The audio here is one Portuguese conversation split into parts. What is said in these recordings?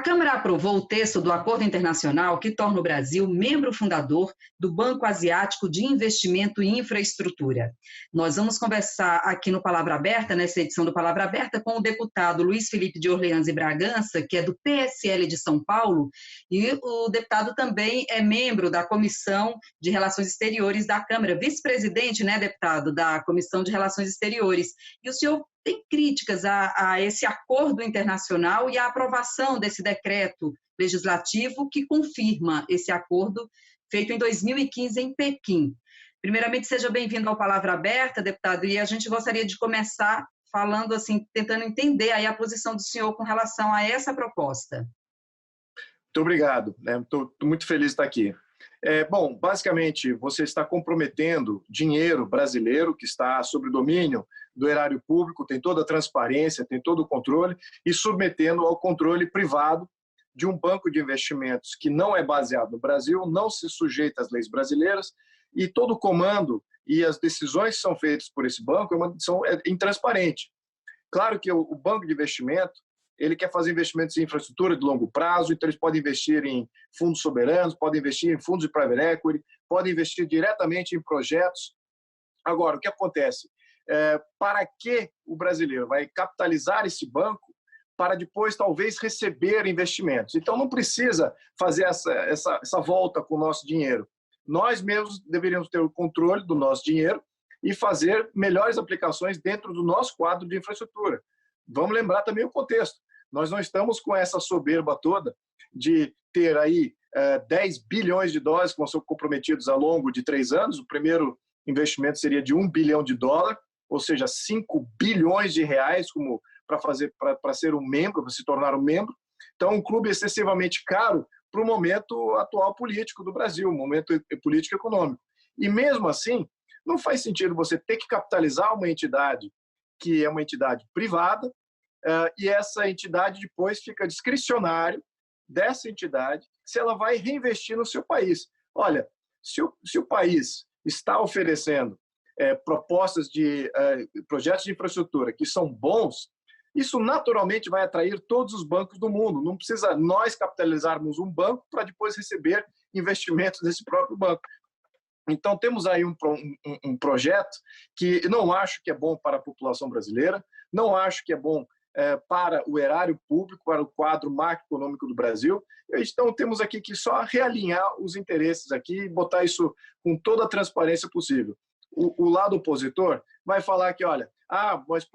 Câmara aprovou o texto do acordo internacional que torna o Brasil membro fundador do Banco Asiático de Investimento em Infraestrutura. Nós vamos conversar aqui no Palavra Aberta, nessa edição do Palavra Aberta, com o deputado Luiz Felipe de Orleans e Bragança, que é do PSL de São Paulo, e o deputado também é membro da Comissão de Relações Exteriores da Câmara, vice-presidente, né, deputado, da Comissão de Relações Exteriores. E o senhor tem críticas a esse acordo internacional e a aprovação desse decreto legislativo que confirma esse acordo feito em 2015 em Pequim. Primeiramente, seja bem-vindo ao Palavra Aberta, deputado, e a gente gostaria de começar falando assim, tentando entender aí a posição do senhor com relação a essa proposta. Muito obrigado, estou muito feliz de estar aqui. Bom, basicamente, você está comprometendo dinheiro brasileiro que está sob o domínio do erário público, tem toda a transparência, tem todo o controle, e submetendo ao controle privado de um banco de investimentos que não é baseado no Brasil, não se sujeita às leis brasileiras, e todo o comando e as decisões que são feitas por esse banco são intransparentes. Claro que o banco de investimento ele quer fazer investimentos em infraestrutura de longo prazo, então eles podem investir em fundos soberanos, podem investir em fundos de private equity, podem investir diretamente em projetos. Agora, o que acontece? Para que o brasileiro vai capitalizar esse banco para depois talvez receber investimentos? Então não precisa fazer essa volta com o nosso dinheiro. Nós mesmos deveríamos ter o controle do nosso dinheiro e fazer melhores aplicações dentro do nosso quadro de infraestrutura. Vamos lembrar também o contexto. Nós não estamos com essa soberba toda de ter aí 10 bilhões de dólares que vão ser comprometidos ao longo de 3 anos. O primeiro investimento seria de $1 bilhão, ou seja, 5 bilhões de reais para ser um membro, para se tornar um membro. Então, um clube excessivamente caro para o momento atual político do Brasil, momento político e econômico. E mesmo assim, não faz sentido você ter que capitalizar uma entidade que é uma entidade privada, e essa entidade depois fica discricionário dessa entidade se ela vai reinvestir no seu país. Olha, se o país está oferecendo propostas de projetos de infraestrutura que são bons, isso naturalmente vai atrair todos os bancos do mundo. Não precisa nós capitalizarmos um banco para depois receber investimentos desse próprio banco. Então, temos aí um projeto que não acho que é bom para a população brasileira, não acho que é bom para o erário público, para o quadro macroeconômico do Brasil. Então, temos aqui que só realinhar os interesses aqui e botar isso com toda a transparência possível. O lado opositor vai falar que, olha, nós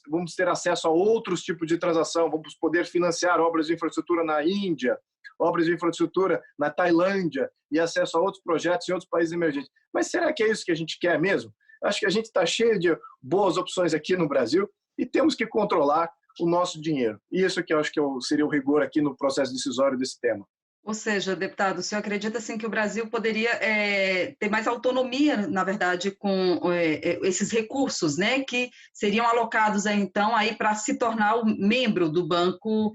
vamos ter acesso a outros tipos de transação, vamos poder financiar obras de infraestrutura na Índia, obras de infraestrutura na Tailândia e acesso a outros projetos em outros países emergentes. Mas será que é isso que a gente quer mesmo? Acho que a gente está cheio de boas opções aqui no Brasil e temos que controlar o nosso dinheiro. E isso que eu acho que seria o rigor aqui no processo decisório desse tema. Ou seja, deputado, o senhor acredita assim, que o Brasil poderia ter mais autonomia, na verdade, com esses recursos, né, que seriam alocados então aí para se tornar o membro do Banco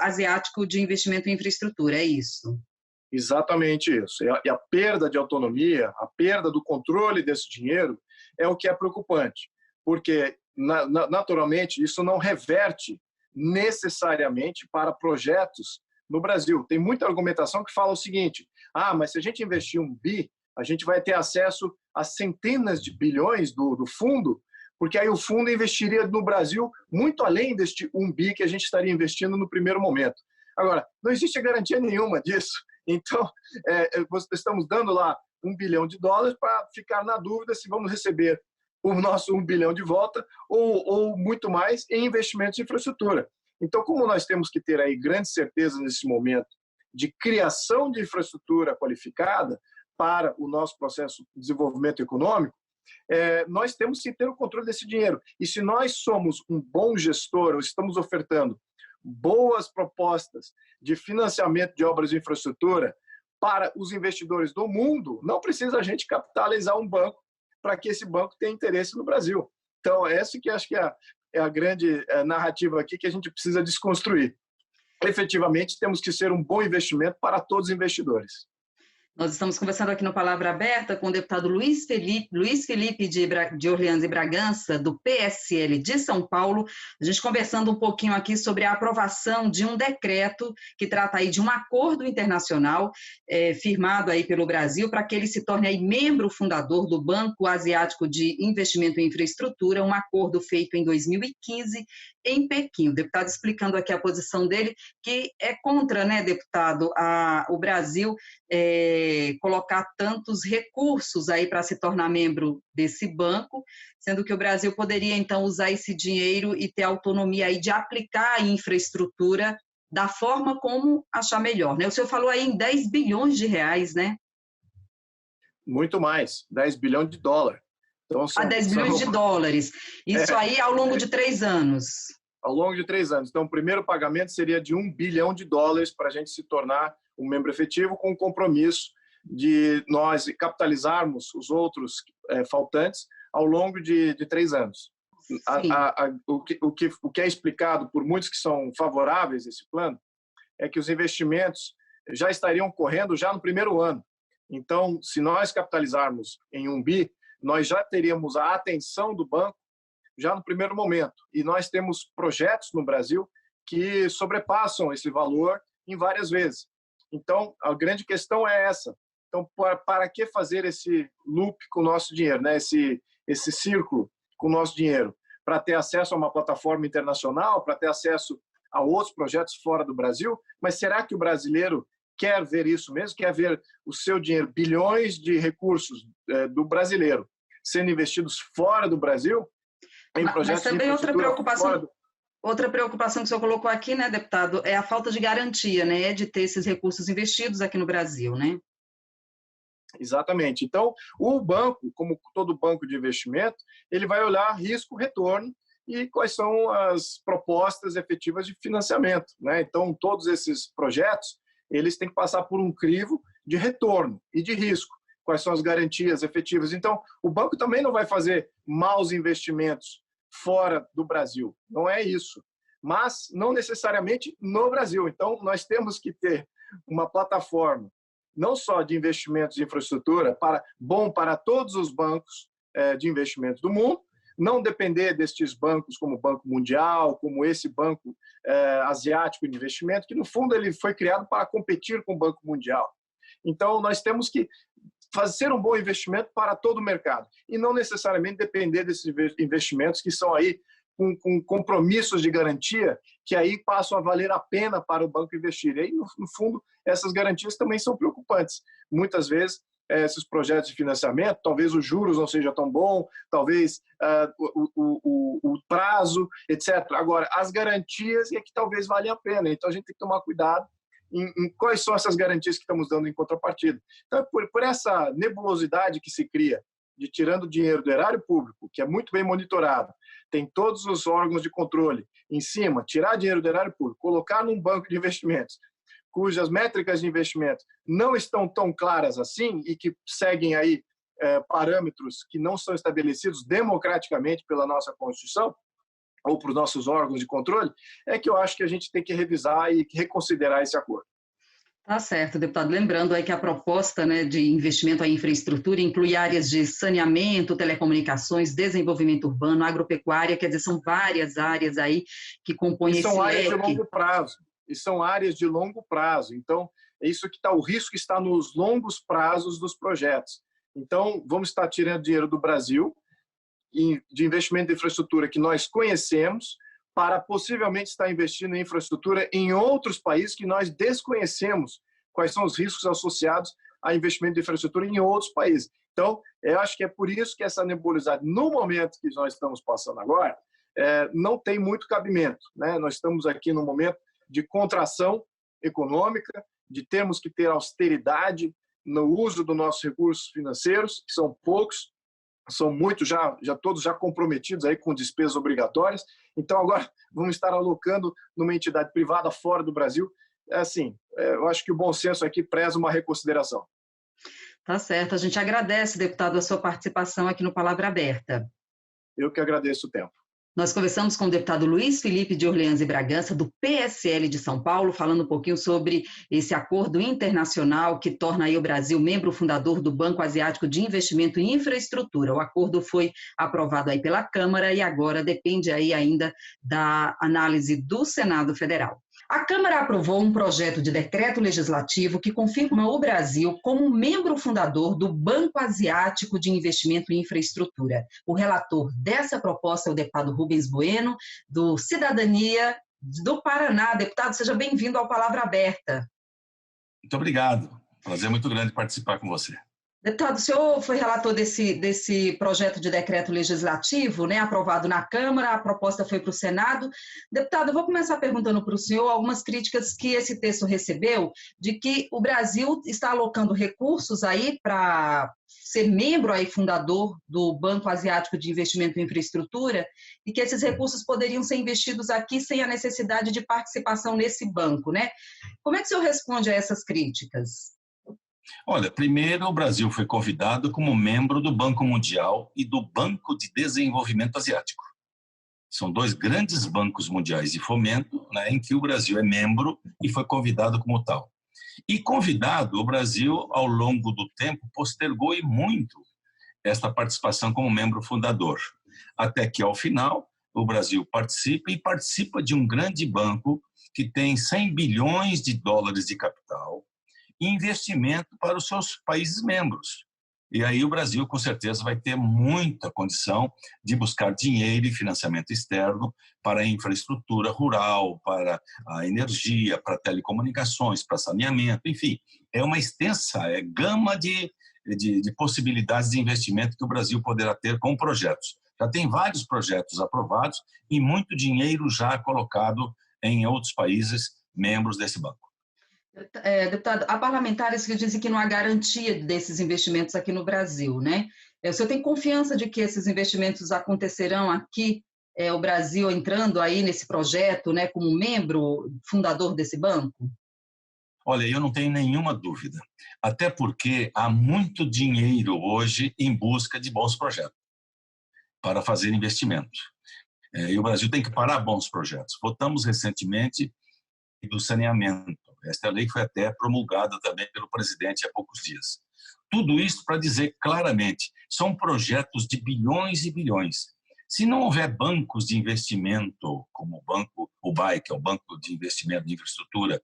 Asiático de Investimento em Infraestrutura, é isso? Exatamente isso. E a perda de autonomia, a perda do controle desse dinheiro é o que é preocupante, porque naturalmente isso não reverte necessariamente para projetos no Brasil. Tem muita argumentação que fala o seguinte: mas se a gente investir $1 bi, a gente vai ter acesso a centenas de bilhões do fundo, porque aí o fundo investiria no Brasil muito além deste $1 bi que a gente estaria investindo no primeiro momento. Agora, não existe garantia nenhuma disso. Então, estamos dando lá $1 bilhão para ficar na dúvida se vamos receber o nosso $1 bilhão de volta ou muito mais em investimentos em infraestrutura. Então, como nós temos que ter aí grande certeza nesse momento de criação de infraestrutura qualificada para o nosso processo de desenvolvimento econômico, nós temos que ter o controle desse dinheiro. E se nós somos um bom gestor, ou estamos ofertando boas propostas de financiamento de obras de infraestrutura para os investidores do mundo, não precisa a gente capitalizar um banco para que esse banco tenha interesse no Brasil. Então, essa que acho que é a grande narrativa aqui que a gente precisa desconstruir. Efetivamente, temos que ser um bom investimento para todos os investidores. Nós estamos conversando aqui no Palavra Aberta com o deputado Luiz Felipe de Orleans e Bragança, do PSL de São Paulo. A gente conversando um pouquinho aqui sobre a aprovação de um decreto que trata aí de um acordo internacional firmado aí pelo Brasil para que ele se torne aí membro fundador do Banco Asiático de Investimento em Infraestrutura, um acordo feito em 2015 em Pequim. O deputado explicando aqui a posição dele, que é contra, né, deputado, o Brasil colocar tantos recursos aí para se tornar membro desse banco, sendo que o Brasil poderia, então, usar esse dinheiro e ter autonomia aí de aplicar a infraestrutura da forma como achar melhor, né? O senhor falou aí em 10 bilhões de reais, né? Muito mais, 10 bilhões de dólares. Então, 10 bilhões de dólares. Isso aí ao longo de 3 anos. Ao longo de 3 anos. Então, o primeiro pagamento seria de 1 bilhão de dólares para a gente se tornar um membro efetivo, com o compromisso de nós capitalizarmos os outros faltantes ao longo de 3 anos. O que é explicado por muitos que são favoráveis a esse plano é que os investimentos já estariam ocorrendo já no primeiro ano. Então, se nós capitalizarmos em 1 bi, nós já teríamos a atenção do banco já no primeiro momento. E nós temos projetos no Brasil que sobrepassam esse valor em várias vezes. Então, a grande questão é essa. Então, para que fazer esse loop com o nosso dinheiro, né? Esse círculo com o nosso dinheiro? Para ter acesso a uma plataforma internacional, para ter acesso a outros projetos fora do Brasil? Mas será que o brasileiro quer ver isso mesmo? Quer ver o seu dinheiro, bilhões de recursos do brasileiro, sendo investidos fora do Brasil? Mas também outra preocupação que o senhor colocou aqui, né, deputado, é a falta de garantia, né, de ter esses recursos investidos aqui no Brasil, né? Exatamente. Então, o banco, como todo banco de investimento, ele vai olhar risco-retorno e quais são as propostas efetivas de financiamento, né? Então, todos esses projetos, eles têm que passar por um crivo de retorno e de risco. Quais são as garantias efetivas? Então, o banco também não vai fazer maus investimentos fora do Brasil, não é isso. Mas não necessariamente no Brasil. Então, nós temos que ter uma plataforma, não só de investimentos em infraestrutura, bom para todos os bancos de investimentos do mundo, não depender destes bancos como o Banco Mundial, como esse Banco Asiático de Investimento, que, no fundo, ele foi criado para competir com o Banco Mundial. Então, nós temos que fazer um bom investimento para todo o mercado e não necessariamente depender desses investimentos que são aí com compromissos de garantia que aí passam a valer a pena para o banco investir. E aí, no fundo, essas garantias também são preocupantes. Muitas vezes, esses projetos de financiamento, talvez os juros não sejam tão bons, talvez o prazo, etc. Agora, as garantias é que talvez valha a pena. Então, a gente tem que tomar cuidado em quais são essas garantias que estamos dando em contrapartida. Então, por essa nebulosidade que se cria de tirando dinheiro do erário público, que é muito bem monitorado, tem todos os órgãos de controle em cima, tirar dinheiro do erário público, colocar num banco de investimentos, cujas métricas de investimento não estão tão claras assim e que seguem aí parâmetros que não são estabelecidos democraticamente pela nossa Constituição, ou para os nossos órgãos de controle, é que eu acho que a gente tem que revisar e reconsiderar esse acordo. Tá certo, deputado. Lembrando aí que a proposta, né, de investimento em infraestrutura inclui áreas de saneamento, telecomunicações, desenvolvimento urbano, agropecuária, quer dizer, são várias áreas aí que compõem esse leque. São áreas de longo prazo, e são áreas de longo prazo. Então, é isso que está, o risco está nos longos prazos dos projetos. Então, vamos estar tirando dinheiro do Brasil, de investimento em infraestrutura que nós conhecemos, para possivelmente estar investindo em infraestrutura em outros países que nós desconhecemos quais são os riscos associados a investimento em infraestrutura em outros países. Então, eu acho que é por isso que essa nebulosidade, no momento que nós estamos passando agora, não tem muito cabimento, né? Nós estamos aqui num momento de contração econômica, de termos que ter austeridade no uso dos nossos recursos financeiros, que são poucos, são muitos todos já comprometidos aí com despesas obrigatórias. Então, agora vamos estar alocando numa entidade privada fora do Brasil. Eu acho que o bom senso aqui preza uma reconsideração. Tá certo. A gente agradece, deputado, a sua participação aqui no Palavra Aberta. Eu que agradeço o tempo. Nós conversamos com o deputado Luiz Felipe de Orleans e Bragança, do PSL de São Paulo, falando um pouquinho sobre esse acordo internacional que torna aí o Brasil membro fundador do Banco Asiático de Investimento em Infraestrutura. O acordo foi aprovado aí pela Câmara e agora depende aí ainda da análise do Senado Federal. A Câmara aprovou um projeto de decreto legislativo que confirma o Brasil como membro fundador do Banco Asiático de Investimento em Infraestrutura. O relator dessa proposta é o deputado Rubens Bueno, do Cidadania do Paraná. Deputado, seja bem-vindo ao Palavra Aberta. Muito obrigado. Prazer muito grande participar com você. Deputado, o senhor foi relator desse projeto de decreto legislativo, né, aprovado na Câmara, a proposta foi para o Senado. Deputado, eu vou começar perguntando para o senhor algumas críticas que esse texto recebeu, de que o Brasil está alocando recursos aí para ser membro aí fundador do Banco Asiático de Investimento em Infraestrutura e que esses recursos poderiam ser investidos aqui sem a necessidade de participação nesse banco, né? Como é que o senhor responde a essas críticas? Olha, primeiro o Brasil foi convidado como membro do Banco Mundial e do Banco de Desenvolvimento Asiático. São dois grandes bancos mundiais de fomento, né, em que o Brasil é membro e foi convidado como tal. E convidado, o Brasil, ao longo do tempo, postergou e muito esta participação como membro fundador. Até que, ao final, o Brasil participa de um grande banco que tem 100 bilhões de dólares de capital, investimento para os seus países membros. E aí o Brasil, com certeza, vai ter muita condição de buscar dinheiro e financiamento externo para a infraestrutura rural, para a energia, para telecomunicações, para saneamento, enfim. É uma extensa gama de possibilidades de investimento que o Brasil poderá ter com projetos. Já tem vários projetos aprovados e muito dinheiro já colocado em outros países membros desse banco. Deputado, há parlamentares que dizem que não há garantia desses investimentos aqui no Brasil, né? O senhor tem confiança de que esses investimentos acontecerão aqui, o Brasil entrando aí nesse projeto, né, como membro fundador desse banco? Olha, eu não tenho nenhuma dúvida, até porque há muito dinheiro hoje em busca de bons projetos para fazer investimento. E o Brasil tem que parar bons projetos. Votamos recentemente do saneamento. Esta lei foi até promulgada também pelo presidente há poucos dias. Tudo isso para dizer claramente, são projetos de bilhões e bilhões. Se não houver bancos de investimento, como o banco, o BAE, que é o Banco de Investimento de Infraestrutura,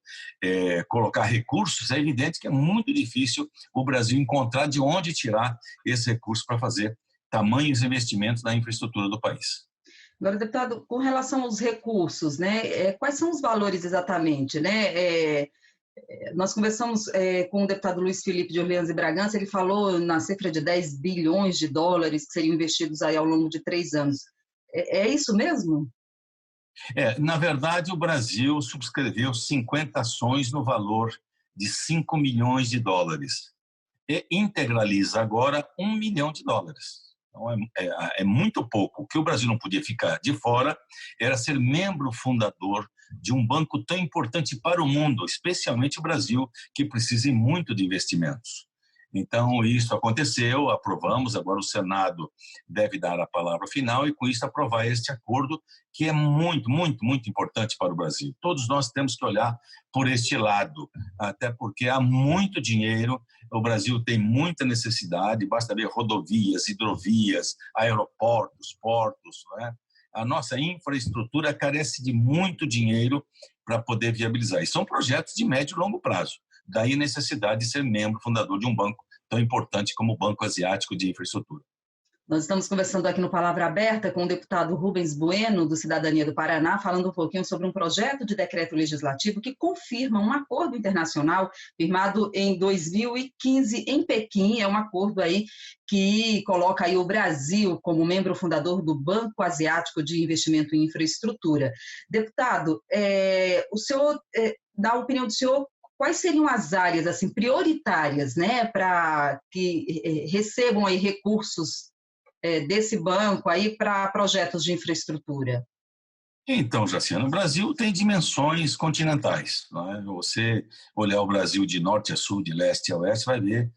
colocar recursos, é evidente que é muito difícil o Brasil encontrar de onde tirar esse recurso para fazer tamanhos investimentos na infraestrutura do país. Agora, deputado, com relação aos recursos, né, quais são os valores exatamente, né? Nós conversamos com o deputado Luiz Felipe de Orleans e Bragança, ele falou na cifra de 10 bilhões de dólares que seriam investidos aí ao longo de 3 anos. É isso mesmo? Na verdade, o Brasil subscreveu 50 ações no valor de 5 milhões de dólares e integraliza agora 1 milhão de dólares. Então, é muito pouco. O que o Brasil não podia ficar de fora era ser membro fundador de um banco tão importante para o mundo, especialmente o Brasil, que precisa muito de investimentos. Então, isso aconteceu, aprovamos, agora o Senado deve dar a palavra final e, com isso, aprovar este acordo, que é muito, muito, muito importante para o Brasil. Todos nós temos que olhar por este lado, até porque há muito dinheiro, o Brasil tem muita necessidade, basta ver rodovias, hidrovias, aeroportos, portos, né? A nossa infraestrutura carece de muito dinheiro para poder viabilizar. E são projetos de médio e longo prazo. Daí a necessidade de ser membro fundador de um banco tão importante como o Banco Asiático de Infraestrutura. Nós estamos conversando aqui no Palavra Aberta com o deputado Rubens Bueno, do Cidadania do Paraná, falando um pouquinho sobre um projeto de decreto legislativo que confirma um acordo internacional firmado em 2015 em Pequim. É um acordo aí que coloca aí o Brasil como membro fundador do Banco Asiático de Investimento em Infraestrutura. Deputado, o senhor, na opinião do senhor, quais seriam as áreas assim prioritárias, né, para que recebam aí recursos desse banco aí para projetos de infraestrutura? Então, Jaciana, o Brasil tem dimensões continentais. Não é? Você olhar o Brasil de norte a sul, de leste a oeste, vai ver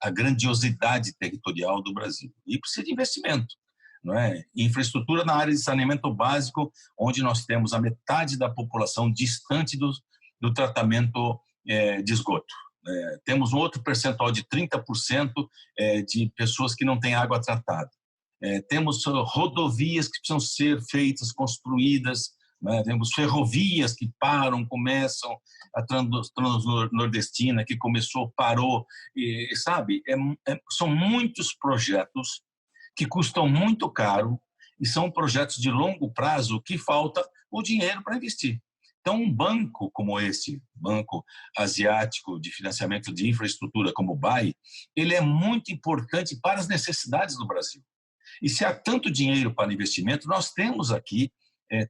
a grandiosidade territorial do Brasil. E precisa de investimento. não é? Infraestrutura na área de saneamento básico, onde nós temos a metade da população distante do tratamento de esgoto. Temos um outro percentual de 30% de pessoas que não têm água tratada. Temos rodovias que precisam ser feitas, construídas, né? Temos ferrovias que param, começam, a Transnordestina que começou, parou, e sabe, são muitos projetos que custam muito caro e são projetos de longo prazo que falta o dinheiro para investir. Então, um banco como esse, Banco Asiático de Financiamento de Infraestrutura, como o BAE, ele é muito importante para as necessidades do Brasil. E se há tanto dinheiro para investimento, nós temos aqui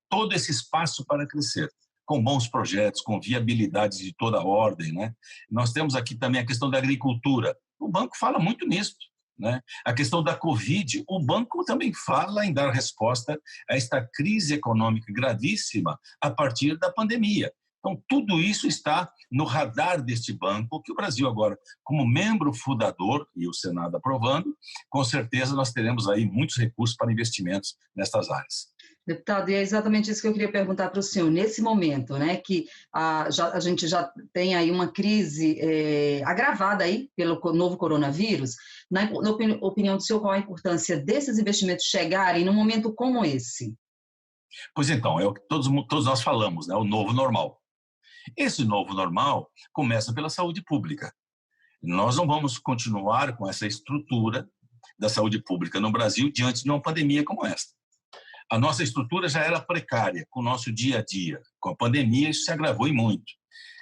todo esse espaço para crescer, com bons projetos, com viabilidade de toda a ordem, né? Nós temos aqui também a questão da agricultura. O banco fala muito nisso, né? A questão da Covid, o banco também fala em dar resposta a esta crise econômica gravíssima a partir da pandemia. Então, tudo isso está no radar deste banco, que o Brasil agora, como membro fundador, e o Senado aprovando, com certeza nós teremos aí muitos recursos para investimentos nestas áreas. Deputado, e é exatamente isso que eu queria perguntar para o senhor. Nesse momento, né, que a gente já tem aí uma crise agravada aí pelo novo coronavírus, na opinião do senhor, qual a importância desses investimentos chegarem num momento como esse? Pois então, é o que todos nós falamos, né, o novo normal. Esse novo normal começa pela saúde pública. Nós não vamos continuar com essa estrutura da saúde pública no Brasil diante de uma pandemia como esta. A nossa estrutura já era precária com o nosso dia a dia. Com a pandemia, isso se agravou e muito.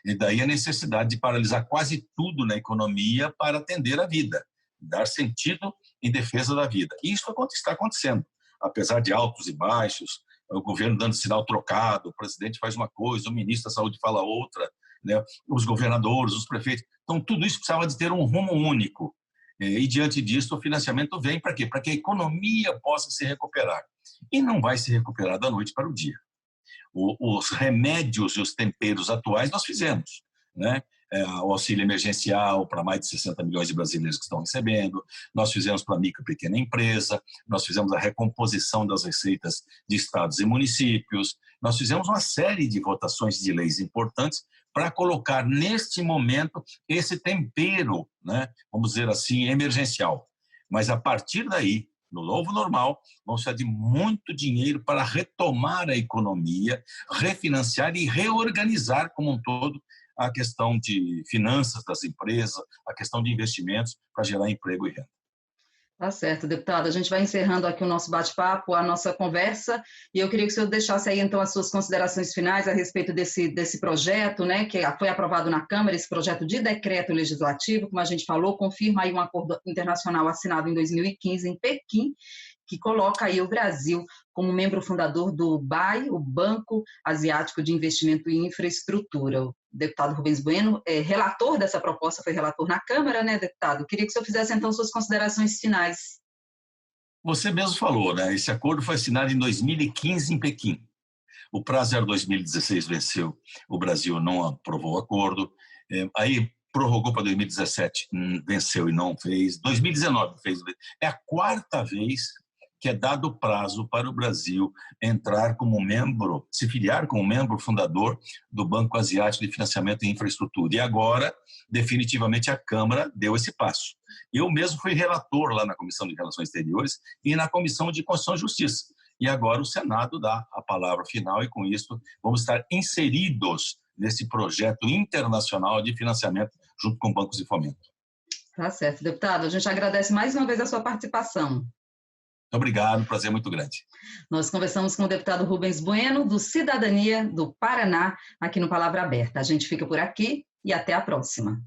E daí a necessidade de paralisar quase tudo na economia para atender a vida, dar sentido em defesa da vida. E isso está acontecendo, apesar de altos e baixos, o governo dando sinal trocado, o presidente faz uma coisa, o ministro da Saúde fala outra, né? Os governadores, os prefeitos. Então, tudo isso precisava de ter um rumo único. E, diante disso, o financiamento vem para quê? Para que a economia possa se recuperar. E não vai se recuperar da noite para o dia. Os remédios e os temperos atuais nós fizemos, né? O auxílio emergencial para mais de 60 milhões de brasileiros que estão recebendo, nós fizemos para a micro e pequena empresa, nós fizemos a recomposição das receitas de estados e municípios, nós fizemos uma série de votações de leis importantes para colocar neste momento esse tempero, né, vamos dizer assim, emergencial. Mas a partir daí, no novo normal, vamos precisar de muito dinheiro para retomar a economia, refinanciar e reorganizar como um todo a questão de finanças das empresas, a questão de investimentos para gerar emprego e renda. Tá certo, deputado. A gente vai encerrando aqui o nosso bate-papo, a nossa conversa, e eu queria que o senhor deixasse aí, então, as suas considerações finais a respeito desse projeto, né, que foi aprovado na Câmara, esse projeto de decreto legislativo, como a gente falou, confirma aí um acordo internacional assinado em 2015 em Pequim, que coloca aí o Brasil como membro fundador do BAE, o Banco Asiático de Investimento em Infraestrutura. O deputado Rubens Bueno, relator dessa proposta, foi relator na Câmara, né, deputado? Queria que o senhor fizesse, então, suas considerações finais. Você mesmo falou, né? Esse acordo foi assinado em 2015 em Pequim. O prazo era 2016, venceu. O Brasil não aprovou o acordo. Aí prorrogou para 2017, venceu e não fez. 2019 fez. É a quarta vez que é dado prazo para o Brasil entrar como membro, se filiar como membro fundador do Banco Asiático de Financiamento em Infraestrutura. E agora, definitivamente, a Câmara deu esse passo. Eu mesmo fui relator lá na Comissão de Relações Exteriores e na Comissão de Constituição e Justiça. E agora o Senado dá a palavra final e, com isso, vamos estar inseridos nesse projeto internacional de financiamento junto com bancos de fomento. Tá certo, deputado. A gente agradece mais uma vez a sua participação. Obrigado, um prazer muito grande. Nós conversamos com o deputado Rubens Bueno, do Cidadania do Paraná, aqui no Palavra Aberta. A gente fica por aqui e até a próxima.